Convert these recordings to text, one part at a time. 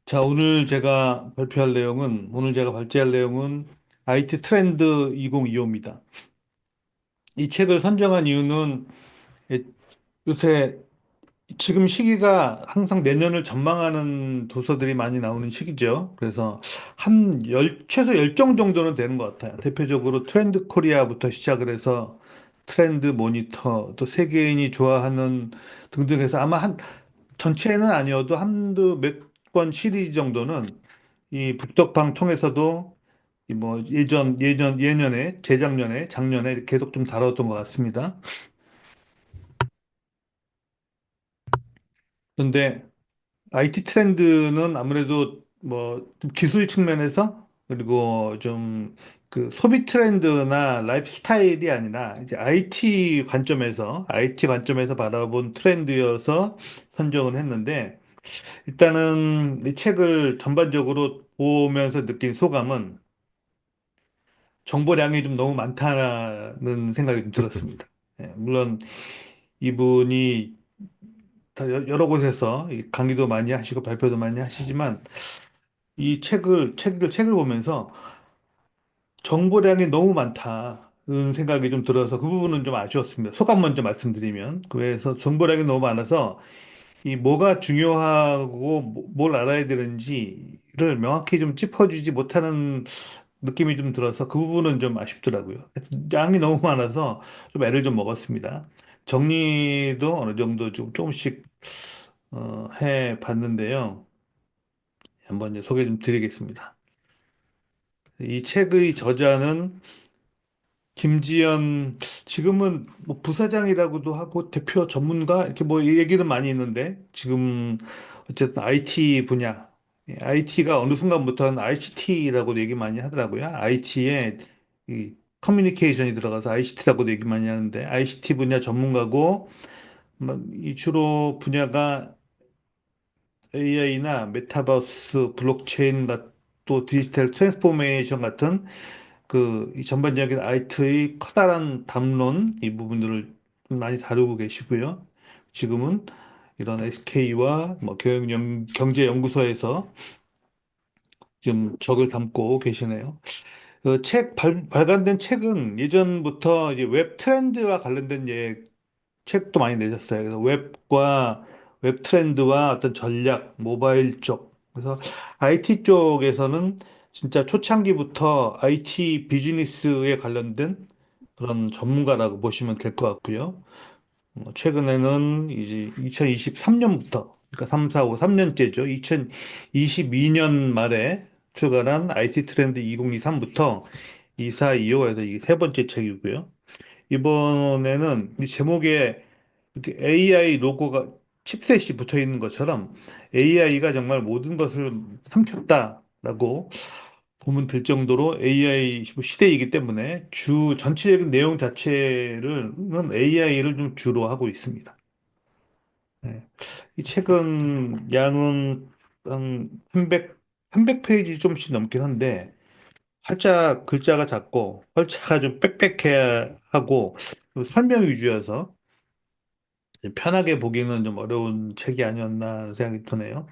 자, 오늘 제가 발제할 내용은 IT 트렌드 2025입니다. 이 책을 선정한 이유는 예, 요새 지금 시기가 항상 내년을 전망하는 도서들이 많이 나오는 시기죠. 그래서 최소 10종 정도는 되는 것 같아요. 대표적으로 트렌드 코리아부터 시작을 해서 트렌드 모니터, 또 세계인이 좋아하는 등등 해서 아마 전체는 아니어도 한두 몇 권 시리즈 정도는 이 북덕방 통해서도 이 뭐 예년에, 재작년에, 작년에 계속 좀 다뤘던 것 같습니다. 그런데 IT 트렌드는 아무래도 뭐좀 기술 측면에서 그리고 좀 그 소비 트렌드나 라이프 스타일이 아니라 이제 IT 관점에서 바라본 트렌드여서 선정을 했는데 일단은 이 책을 전반적으로 보면서 느낀 소감은 정보량이 좀 너무 많다는 생각이 좀 들었습니다. 예, 물론 이분이 다 여러 곳에서 이 강의도 많이 하시고 발표도 많이 하시지만 이 책을 보면서 정보량이 너무 많다는 생각이 좀 들어서 그 부분은 좀 아쉬웠습니다. 소감 먼저 말씀드리면. 그래서 정보량이 너무 많아서 이 뭐가 중요하고 뭘 알아야 되는지를 명확히 좀 짚어주지 못하는 느낌이 좀 들어서 그 부분은 좀 아쉽더라고요. 양이 너무 많아서 좀 애를 좀 먹었습니다. 정리도 어느 정도 좀 조금씩 해 봤는데요. 한번 이제 소개 좀 드리겠습니다. 이 책의 저자는 김지연, 지금은 뭐 부사장이라고도 하고 대표 전문가 이렇게 뭐 얘기는 많이 있는데 지금 어쨌든 IT 분야, IT가 어느 순간부터는 ICT라고도 얘기 많이 하더라고요. IT에 이 커뮤니케이션이 들어가서 ICT라고도 얘기 많이 하는데 ICT 분야 전문가고 이 주로 분야가 AI나 메타버스, 블록체인, 또 디지털 트랜스포메이션 같은 이 전반적인 IT의 커다란 담론 이 부분들을 많이 다루고 계시고요. 지금은 이런 SK와 뭐 경제연구소에서 지금 적을 담고 계시네요. 발간된 책은 예전부터 이제 웹 트렌드와 관련된 책도 많이 내셨어요. 그래서 웹 트렌드와 어떤 전략, 모바일 쪽. 그래서 IT 쪽에서는 진짜 초창기부터 IT 비즈니스에 관련된 그런 전문가라고 보시면 될 것 같고요. 최근에는 이제 2023년부터, 그러니까 3, 4, 5, 3년째죠. 2022년 말에 출간한 IT 트렌드 2023부터 24, 25에서 이게 세 번째 책이고요. 이번에는 이 제목에 이렇게 AI 로고가 칩셋이 붙어 있는 것처럼 AI가 정말 모든 것을 삼켰다라고 보면 될 정도로 AI 시대이기 때문에 전체적인 내용 자체를는 AI를 좀 주로 하고 있습니다. 네. 이 책은 양은 한 300페이지 좀씩 넘긴 한데 활짝 글자가 작고 활자가 좀 빽빽해야 하고 설명 위주여서 편하게 보기는 좀 어려운 책이 아니었나 하는 생각이 드네요.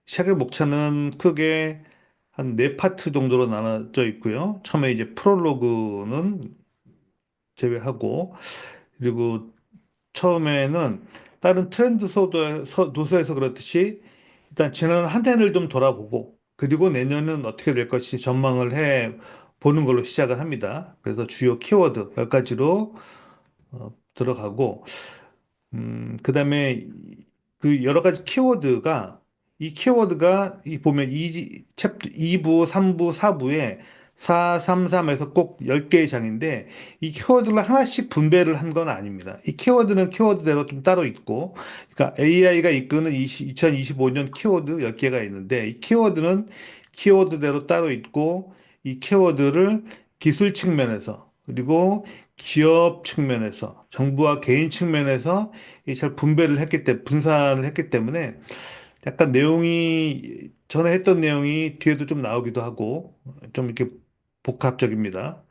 책의 목차는 크게 한 네 파트 정도로 나눠져 있고요. 처음에 이제 프롤로그는 제외하고, 그리고 처음에는 다른 도서에서 그렇듯이 일단 지난 한 해를 좀 돌아보고, 그리고 내년은 어떻게 될 것인지 전망을 해 보는 걸로 시작을 합니다. 그래서 주요 키워드 10가지로 들어가고, 그다음에 그 여러 가지 이 보면 이 챕터 2부, 3부, 4부에 4, 3, 3에서 꼭 10개의 장인데 이 키워드를 하나씩 분배를 한 건 아닙니다. 이 키워드는 키워드대로 좀 따로 있고 그러니까 AI가 이끄는 2025년 키워드 10개가 있는데 이 키워드는 키워드대로 따로 있고 이 키워드를 기술 측면에서 그리고 기업 측면에서 정부와 개인 측면에서 잘 분산을 했기 때문에 약간 전에 했던 내용이 뒤에도 좀 나오기도 하고 좀 이렇게 복합적입니다.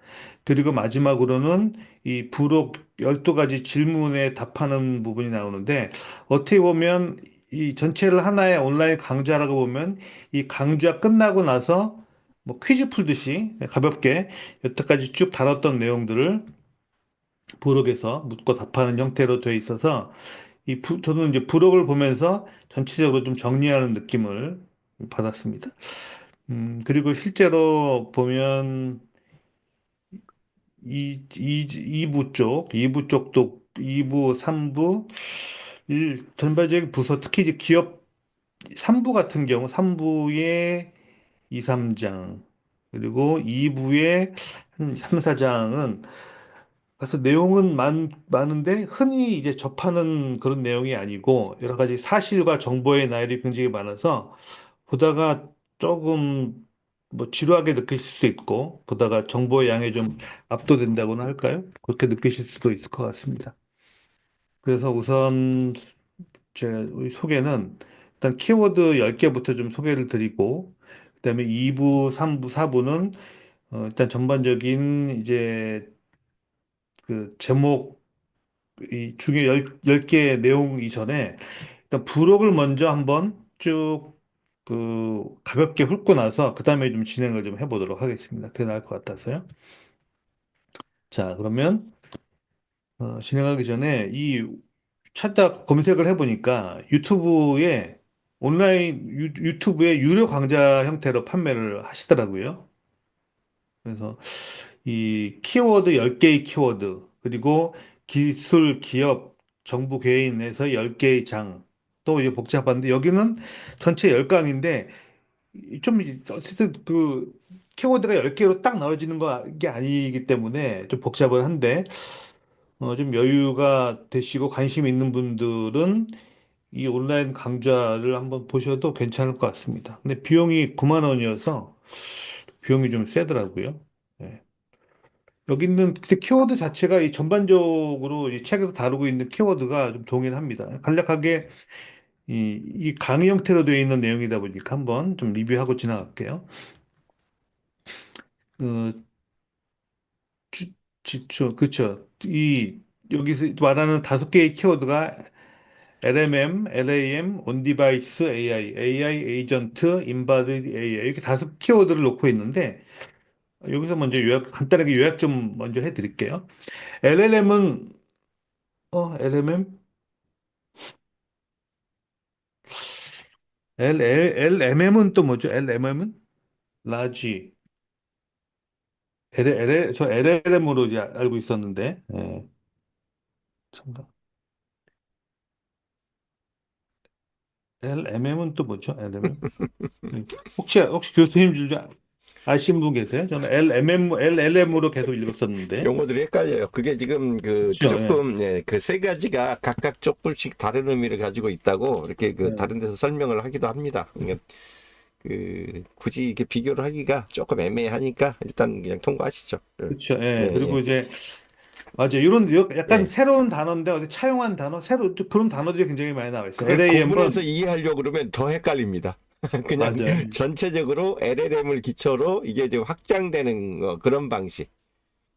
그리고 마지막으로는 이 부록 12가지 질문에 답하는 부분이 나오는데 어떻게 보면 이 전체를 하나의 온라인 강좌라고 보면 이 강좌 끝나고 나서 뭐 퀴즈 풀듯이 가볍게 여태까지 쭉 다뤘던 내용들을 부록에서 묻고 답하는 형태로 되어 있어서 저는 이제 부록을 보면서 전체적으로 좀 정리하는 느낌을 받았습니다. 그리고 실제로 보면 이부 쪽도 2부, 3부, 전반적인 부서, 특히 이제 기업 3부 같은 경우, 3부의 2, 3장, 그리고 2부의 한 3, 4장은, 그래서 내용은 많은데, 흔히 이제 접하는 그런 내용이 아니고, 여러 가지 사실과 정보의 나열이 굉장히 많아서, 보다가 조금 뭐 지루하게 느끼실 수 있고, 보다가 정보의 양에 좀 압도된다고나 할까요? 그렇게 느끼실 수도 있을 것 같습니다. 그래서 우선 제 우리 소개는 일단 키워드 10개부터 좀 소개를 드리고, 그다음에 2부, 3부, 4부는 일단 전반적인 이제 그 제목 이 중에 10개 내용 이전에 일단 부록을 먼저 한번 쭉 가볍게 훑고 나서 그다음에 좀 진행을 좀 해보도록 하겠습니다. 그게 나을 것 같아서요. 자, 그러면 진행하기 전에 찾다 검색을 해보니까 유튜브에 유료 강좌 형태로 판매를 하시더라고요. 그래서 이 키워드 10개의 키워드, 그리고 기술, 기업, 정부, 개인에서 10개의 장, 또 이제 복잡한데 여기는 전체 10강인데 좀 어쨌든 키워드가 10개로 딱 나눠지는 게 아니기 때문에 좀 복잡은 한데 좀 여유가 되시고 관심 있는 분들은 이 온라인 강좌를 한번 보셔도 괜찮을 것 같습니다. 근데 비용이 9만 원이어서 비용이 좀 세더라고요. 네. 여기 있는 그 키워드 자체가 이 전반적으로 이 책에서 다루고 있는 키워드가 좀 동일합니다. 간략하게 이 강의 형태로 되어 있는 내용이다 보니까 한번 좀 리뷰하고 지나갈게요. 어, 그쵸. 여기서 말하는 5개의 키워드가 LMM, LAM, 온디바이스 AI, AI 에이전트, 인바디드 AI 이렇게 5키워드를 놓고 있는데 여기서 먼저 간단하게 요약 좀 먼저 해드릴게요. LLM은 LMM, LMM은 또 뭐죠? LMM은 라지, 저 LLM으로 이제 알고 있었는데, 참가. LMM은 또 뭐죠? LMM? 혹시 교수님 좀 아시는 분 계세요? 저는 LLM으로 계속 읽었었는데. 용어들이 헷갈려요. 그게 지금 그 그렇죠? 예. 조금 예, 그 세 가지가 각각 조금씩 다른 의미를 가지고 있다고 이렇게 그 네. 다른 데서 설명을 하기도 합니다. 그러니까 그 굳이 이렇게 비교를 하기가 조금 애매하니까 일단 그냥 통과하시죠. 그렇죠. 예, 예. 그리고 예, 이제 맞아요. 약간 예. 새로운 단어인데 어디 차용한 단어, 그런 단어들이 굉장히 많이 나와 있어요. 그걸 구분해서 LAM은 이해하려고 그러면 더 헷갈립니다. 그냥 맞아요. 전체적으로 LLM을 기초로 이게 좀 확장되는 그런 방식.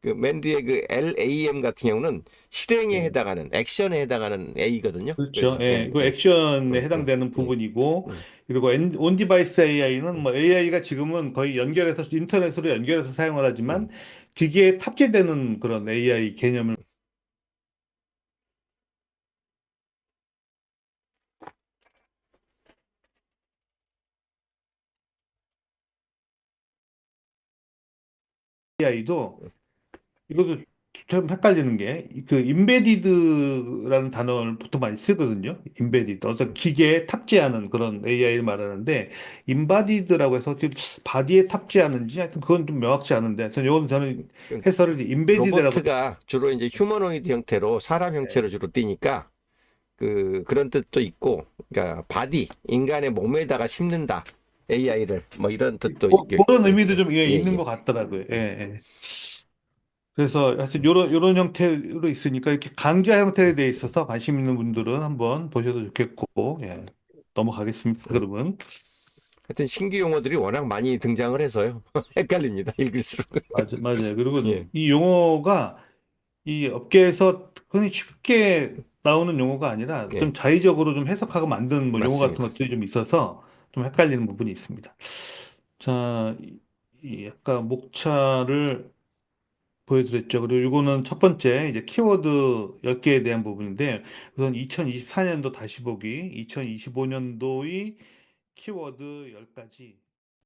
그 맨 뒤에 그 LAM 같은 경우는 실행에 예. 해당하는 액션에 해당하는 A거든요. 그렇죠. 그래서 예. 예, 그 예. 액션에 음, 음, 해당되는 음, 부분이고 음, 그리고 온디바이스 AI는 음, 뭐 AI가 지금은 거의 연결해서 인터넷으로 연결해서 사용을 하지만 음. 기기에 탑재되는 그런 AI 개념을 AI도 이것도 좀 헷갈리는 게 그 임베디드라는 단어를 보통 많이 쓰거든요. 임베디드 어떤 기계에 탑재하는 그런 AI를 말하는데 임바디드라고 해서 지금 바디에 탑재하는지 하여튼 그건 좀 명확치 않은데 하여튼 이건 저는 그 해설을 임베디드라고 로버트가 주로 이제 휴머노이드 형태로 사람 형체로 주로 띄니까 그런 뜻도 있고, 그러니까 바디 인간의 몸에다가 심는다 AI를 뭐 이런 뜻도 그런 있겠죠. 의미도 좀 예, 있는 예. 것 같더라고요. 예, 예. 그래서 하여튼 요런 형태로 있으니까 이렇게 강좌 형태에 대해 있어서 관심 있는 분들은 한번 보셔도 좋겠고, 예. 넘어가겠습니다. 그러면. 하여튼 신규 용어들이 워낙 많이 등장을 해서요. 헷갈립니다. 읽을수록. 맞아요. 그리고 예. 이 용어가 이 업계에서 흔히 쉽게 나오는 용어가 아니라 좀 예, 자의적으로 좀 해석하고 만든 뭐 용어 같은 맞습니다. 것들이 좀 있어서 좀 헷갈리는 부분이 있습니다. 자, 이 아까 목차를 보여드렸죠. 그리고 이거는 첫 번째 이제 키워드 10개에 대한 부분인데 우선 2024년도 다시 보기, 2025년도의 키워드 10가지